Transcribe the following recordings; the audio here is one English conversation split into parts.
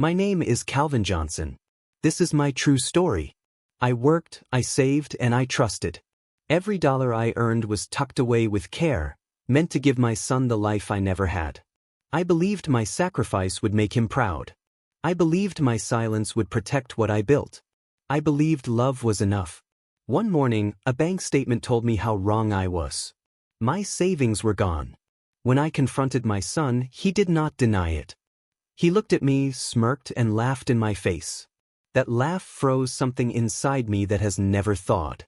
My name is Calvin Johnson. This is my true story. I worked, I saved, and I trusted. Every dollar I earned was tucked away with care, meant to give my son the life I never had. I believed my sacrifice would make him proud. I believed my silence would protect what I built. I believed love was enough. One morning, a bank statement told me how wrong I was. My savings were gone. When I confronted my son, he did not deny it. He looked at me, smirked, and laughed in my face. That laugh froze something inside me that has never thawed.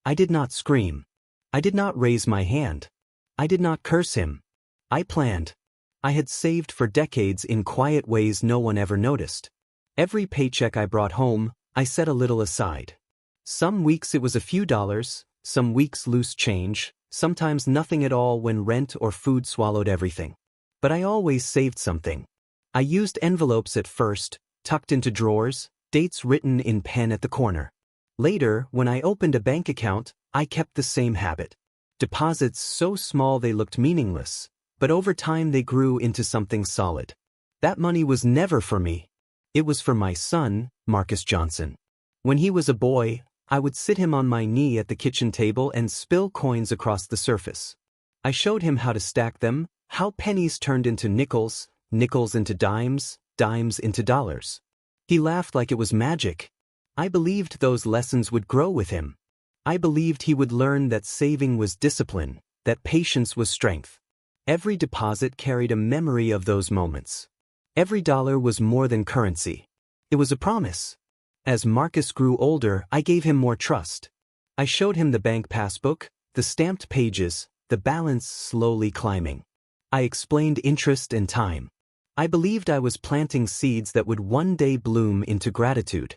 I did not scream. I did not raise my hand. I did not curse him. I planned. I had saved for decades in quiet ways no one ever noticed. Every paycheck I brought home, I set a little aside. Some weeks it was a few dollars, some weeks loose change, sometimes nothing at all when rent or food swallowed everything. But I always saved something. I used envelopes at first, tucked into drawers, dates written in pen at the corner. Later, when I opened a bank account, I kept the same habit. Deposits so small they looked meaningless, but over time they grew into something solid. That money was never for me. It was for my son, Marcus Johnson. When he was a boy, I would sit him on my knee at the kitchen table and spill coins across the surface. I showed him how to stack them, how pennies turned into nickels, nickels into dimes, dimes into dollars. He laughed like it was magic. I believed those lessons would grow with him. I believed he would learn that saving was discipline, that patience was strength. Every deposit carried a memory of those moments. Every dollar was more than currency. It was a promise. As Marcus grew older, I gave him more trust. I showed him the bank passbook, the stamped pages, the balance slowly climbing. I explained interest and time. I believed I was planting seeds that would one day bloom into gratitude.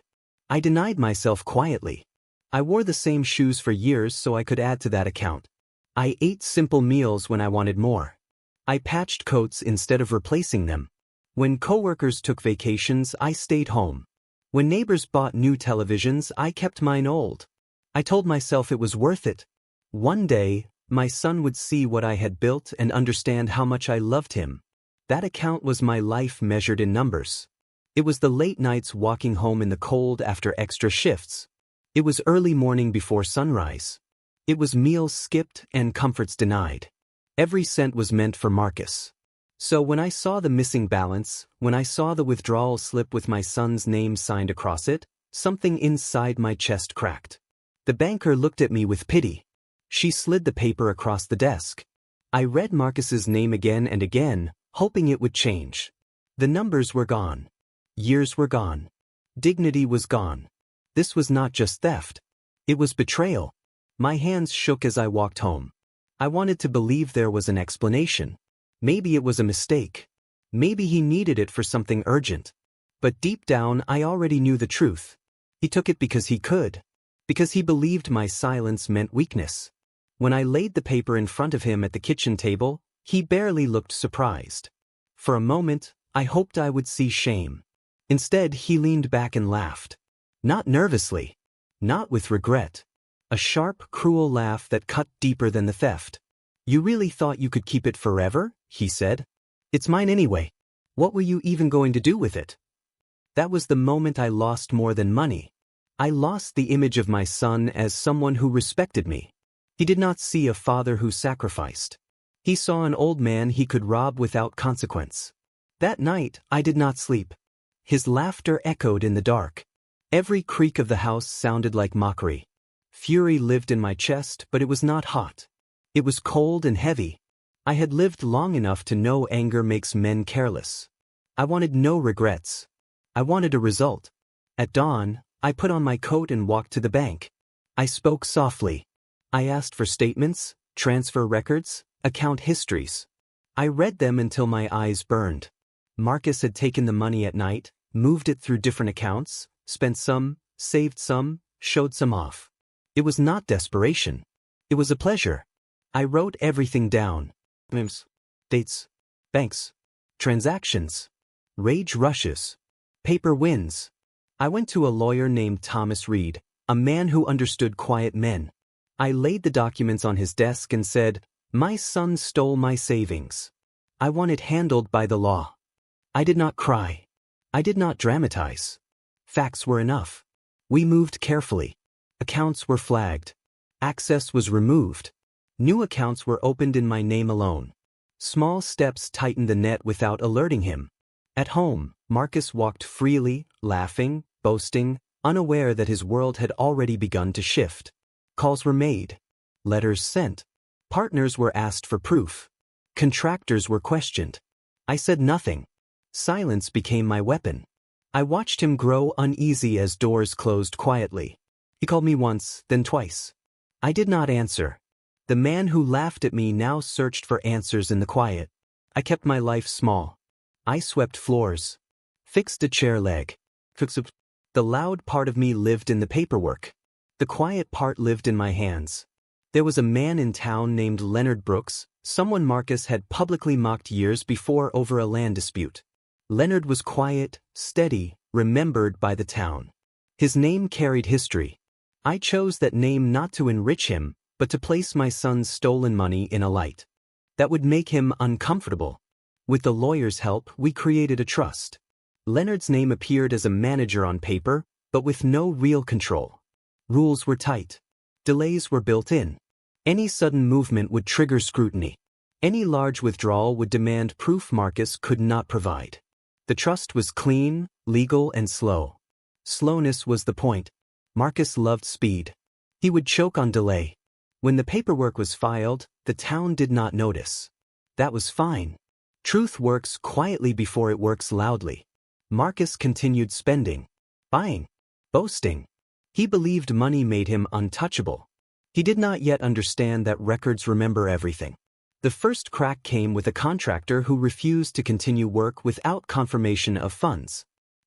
I denied myself quietly. I wore the same shoes for years so I could add to that account. I ate simple meals when I wanted more. I patched coats instead of replacing them. When coworkers took vacations, I stayed home. When neighbors bought new televisions, I kept mine old. I told myself it was worth it. One day, my son would see what I had built and understand how much I loved him. That account was my life measured in numbers. It was the late nights walking home in the cold after extra shifts. It was early morning before sunrise. It was meals skipped and comforts denied. Every cent was meant for Marcus. So when I saw the missing balance, when I saw the withdrawal slip with my son's name signed across it, something inside my chest cracked. The banker looked at me with pity. She slid the paper across the desk. I read Marcus's name again and again, hoping it would change. The numbers were gone. Years were gone. Dignity was gone. This was not just theft. It was betrayal. My hands shook as I walked home. I wanted to believe there was an explanation. Maybe it was a mistake. Maybe he needed it for something urgent. But deep down, I already knew the truth. He took it because he could. Because he believed my silence meant weakness. When I laid the paper in front of him at the kitchen table, he barely looked surprised. For a moment, I hoped I would see shame. Instead, he leaned back and laughed. Not nervously. Not with regret. A sharp, cruel laugh that cut deeper than the theft. "You really thought you could keep it forever?" he said. "It's mine anyway. What were you even going to do with it?" That was the moment I lost more than money. I lost the image of my son as someone who respected me. He did not see a father who sacrificed. He saw an old man he could rob without consequence. That night, I did not sleep. His laughter echoed in the dark. Every creak of the house sounded like mockery. Fury lived in my chest, but it was not hot. It was cold and heavy. I had lived long enough to know anger makes men careless. I wanted no regrets. I wanted a result. At dawn, I put on my coat and walked to the bank. I spoke softly. I asked for statements, transfer records, account histories. I read them until my eyes burned. Marcus had taken the money at night, moved it through different accounts, spent some, saved some, showed some off. It was not desperation. It was a pleasure. I wrote everything down. Names, dates, banks, transactions, rage rushes, paper wins. I went to a lawyer named Thomas Reed, a man who understood quiet men. I laid the documents on his desk and said, "My son stole my savings. I want it handled by the law." I did not cry. I did not dramatize. Facts were enough. We moved carefully. Accounts were flagged. Access was removed. New accounts were opened in my name alone. Small steps tightened the net without alerting him. At home, Marcus walked freely, laughing, boasting, unaware that his world had already begun to shift. Calls were made. Letters sent. Partners were asked for proof. Contractors were questioned. I said nothing. Silence became my weapon. I watched him grow uneasy as doors closed quietly. He called me once, then twice. I did not answer. The man who laughed at me now searched for answers in the quiet. I kept my life small. I swept floors. Fixed a chair leg. The loud part of me lived in the paperwork. The quiet part lived in my hands. There was a man in town named Leonard Brooks, someone Marcus had publicly mocked years before over a land dispute. Leonard was quiet, steady, remembered by the town. His name carried history. I chose that name not to enrich him, but to place my son's stolen money in a light that would make him uncomfortable. With the lawyer's help, we created a trust. Leonard's name appeared as a manager on paper, but with no real control. Rules were tight. Delays were built in. Any sudden movement would trigger scrutiny. Any large withdrawal would demand proof Marcus could not provide. The trust was clean, legal, and slow. Slowness was the point. Marcus loved speed. He would choke on delay. When the paperwork was filed, the town did not notice. That was fine. Truth works quietly before it works loudly. Marcus continued spending, buying, boasting. He believed money made him untouchable. He did not yet understand that records remember everything. The first crack came with a contractor who refused to continue work without confirmation of funds.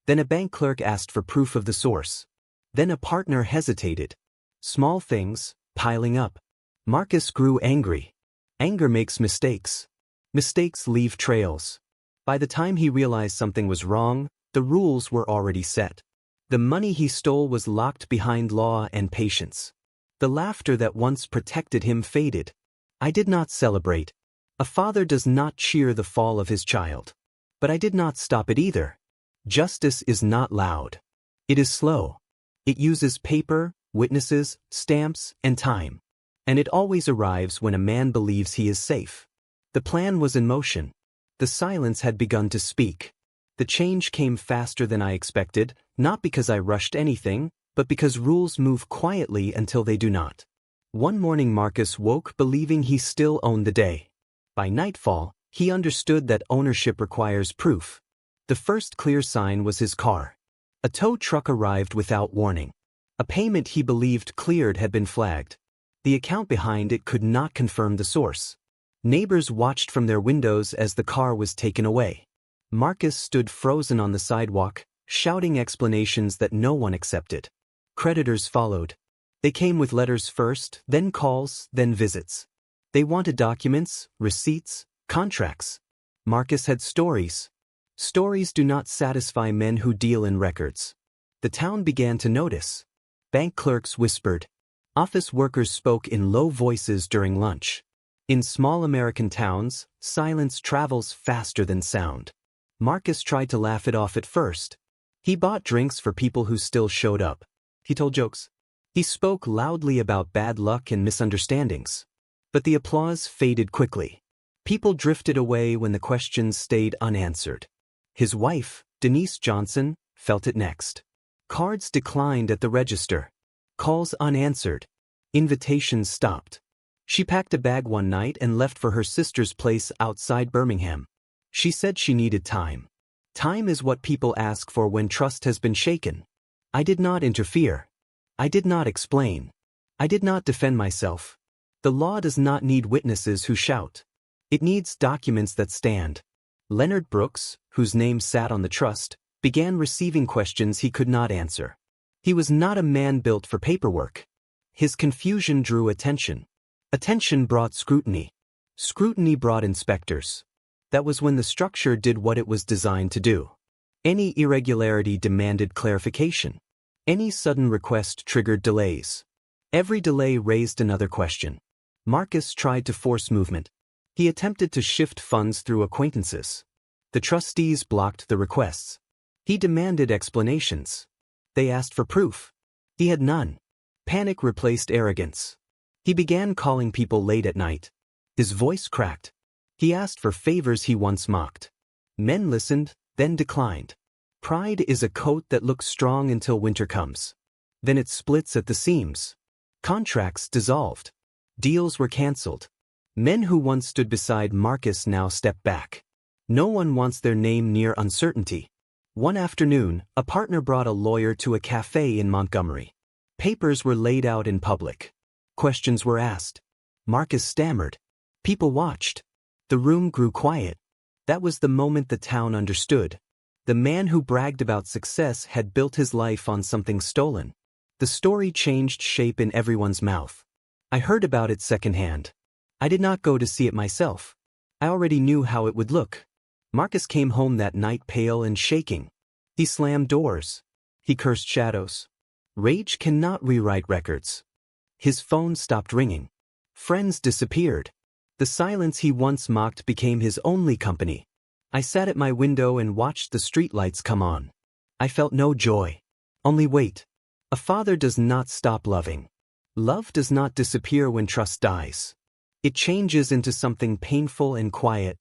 Then a bank clerk asked for proof of the source. Then a partner hesitated. Small things, piling up. Marcus grew angry. Anger makes mistakes. Mistakes leave trails. By the time he realized something was wrong, the rules were already set. The money he stole was locked behind law and patience. The laughter that once protected him faded. I did not celebrate. A father does not cheer the fall of his child. But I did not stop it either. Justice is not loud. It is slow. It uses paper, witnesses, stamps, and time. And it always arrives when a man believes he is safe. The plan was in motion. The silence had begun to speak. The change came faster than I expected, not because I rushed anything, but because rules move quietly until they do not. One morning Marcus woke believing he still owned the day. By nightfall, he understood that ownership requires proof. The first clear sign was his car. A tow truck arrived without warning. A payment he believed cleared had been flagged. The account behind it could not confirm the source. Neighbors watched from their windows as the car was taken away. Marcus stood frozen on the sidewalk, shouting explanations that no one accepted. Creditors followed. They came with letters first, then calls, then visits. They wanted documents, receipts, contracts. Marcus had stories. Stories do not satisfy men who deal in records. The town began to notice. Bank clerks whispered. Office workers spoke in low voices during lunch. In small American towns, silence travels faster than sound. Marcus tried to laugh it off at first. He bought drinks for people who still showed up. He told jokes. He spoke loudly about bad luck and misunderstandings. But the applause faded quickly. People drifted away when the questions stayed unanswered. His wife, Denise Johnson, felt it next. Cards declined at the register. Calls unanswered. Invitations stopped. She packed a bag one night and left for her sister's place outside Birmingham. She said she needed time. Time is what people ask for when trust has been shaken. I did not interfere. I did not explain. I did not defend myself. The law does not need witnesses who shout. It needs documents that stand. Leonard Brooks, whose name sat on the trust, began receiving questions he could not answer. He was not a man built for paperwork. His confusion drew attention. Attention brought scrutiny. Scrutiny brought inspectors. That was when the structure did what it was designed to do. Any irregularity demanded clarification. Any sudden request triggered delays. Every delay raised another question. Marcus tried to force movement. He attempted to shift funds through acquaintances. The trustees blocked the requests. He demanded explanations. They asked for proof. He had none. Panic replaced arrogance. He began calling people late at night. His voice cracked. He asked for favors he once mocked. Men listened, then declined. Pride is a coat that looks strong until winter comes. Then it splits at the seams. Contracts dissolved. Deals were canceled. Men who once stood beside Marcus now stepped back. No one wants their name near uncertainty. One afternoon, a partner brought a lawyer to a cafe in Montgomery. Papers were laid out in public. Questions were asked. Marcus stammered. People watched. The room grew quiet. That was the moment the town understood. The man who bragged about success had built his life on something stolen. The story changed shape in everyone's mouth. I heard about it secondhand. I did not go to see it myself. I already knew how it would look. Marcus came home that night pale and shaking. He slammed doors. He cursed shadows. Rage cannot rewrite records. His phone stopped ringing. Friends disappeared. The silence he once mocked became his only company. I sat at my window and watched the streetlights come on. I felt no joy. Only weight. A father does not stop loving. Love does not disappear when trust dies. It changes into something painful and quiet.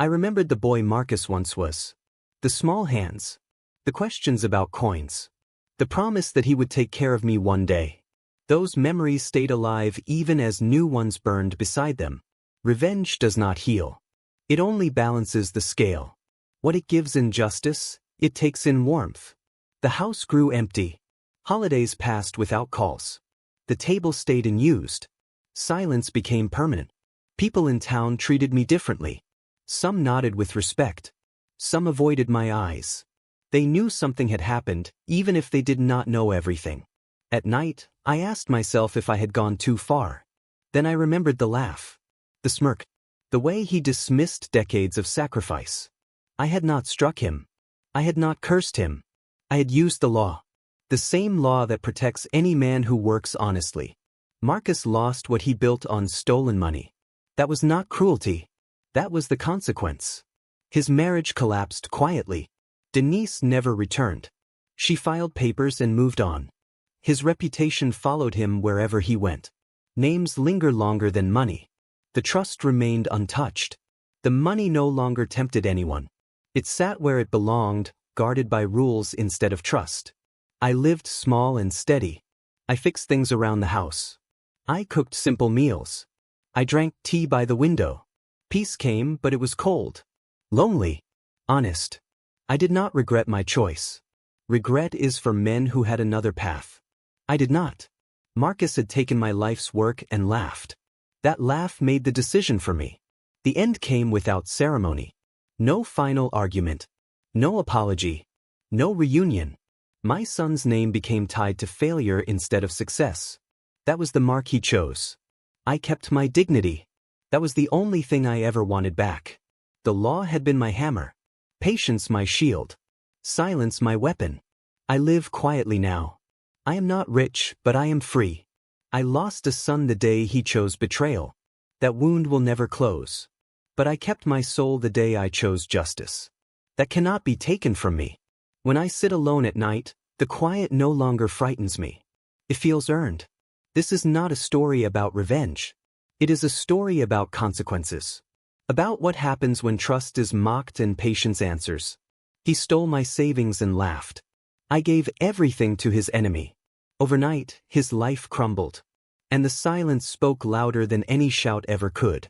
I remembered the boy Marcus once was. The small hands. The questions about coins. The promise that he would take care of me one day. Those memories stayed alive even as new ones burned beside them. Revenge does not heal. It only balances the scale. What it gives in justice, it takes in warmth. The house grew empty. Holidays passed without calls. The table stayed unused. Silence became permanent. People in town treated me differently. Some nodded with respect. Some avoided my eyes. They knew something had happened, even if they did not know everything. At night, I asked myself if I had gone too far. Then I remembered the laugh. The smirk. The way he dismissed decades of sacrifice. I had not struck him. I had not cursed him. I had used the law. The same law that protects any man who works honestly. Marcus lost what he built on stolen money. That was not cruelty. That was the consequence. His marriage collapsed quietly. Denise never returned. She filed papers and moved on. His reputation followed him wherever he went. Names linger longer than money. The trust remained untouched. The money no longer tempted anyone. It sat where it belonged, guarded by rules instead of trust. I lived small and steady. I fixed things around the house. I cooked simple meals. I drank tea by the window. Peace came, but it was cold. Lonely. Honest. I did not regret my choice. Regret is for men who had another path. I did not. Marcus had taken my life's work and laughed. That laugh made the decision for me. The end came without ceremony. No final argument. No apology. No reunion. My son's name became tied to failure instead of success. That was the mark he chose. I kept my dignity. That was the only thing I ever wanted back. The law had been my hammer. Patience my shield. Silence my weapon. I live quietly now. I am not rich, but I am free. I lost a son the day he chose betrayal. That wound will never close. But I kept my soul the day I chose justice. That cannot be taken from me. When I sit alone at night, the quiet no longer frightens me. It feels earned. This is not a story about revenge. It is a story about consequences. About what happens when trust is mocked and patience answers. He stole my savings and laughed. I gave everything to his enemy. Overnight, his life crumbled. And the silence spoke louder than any shout ever could.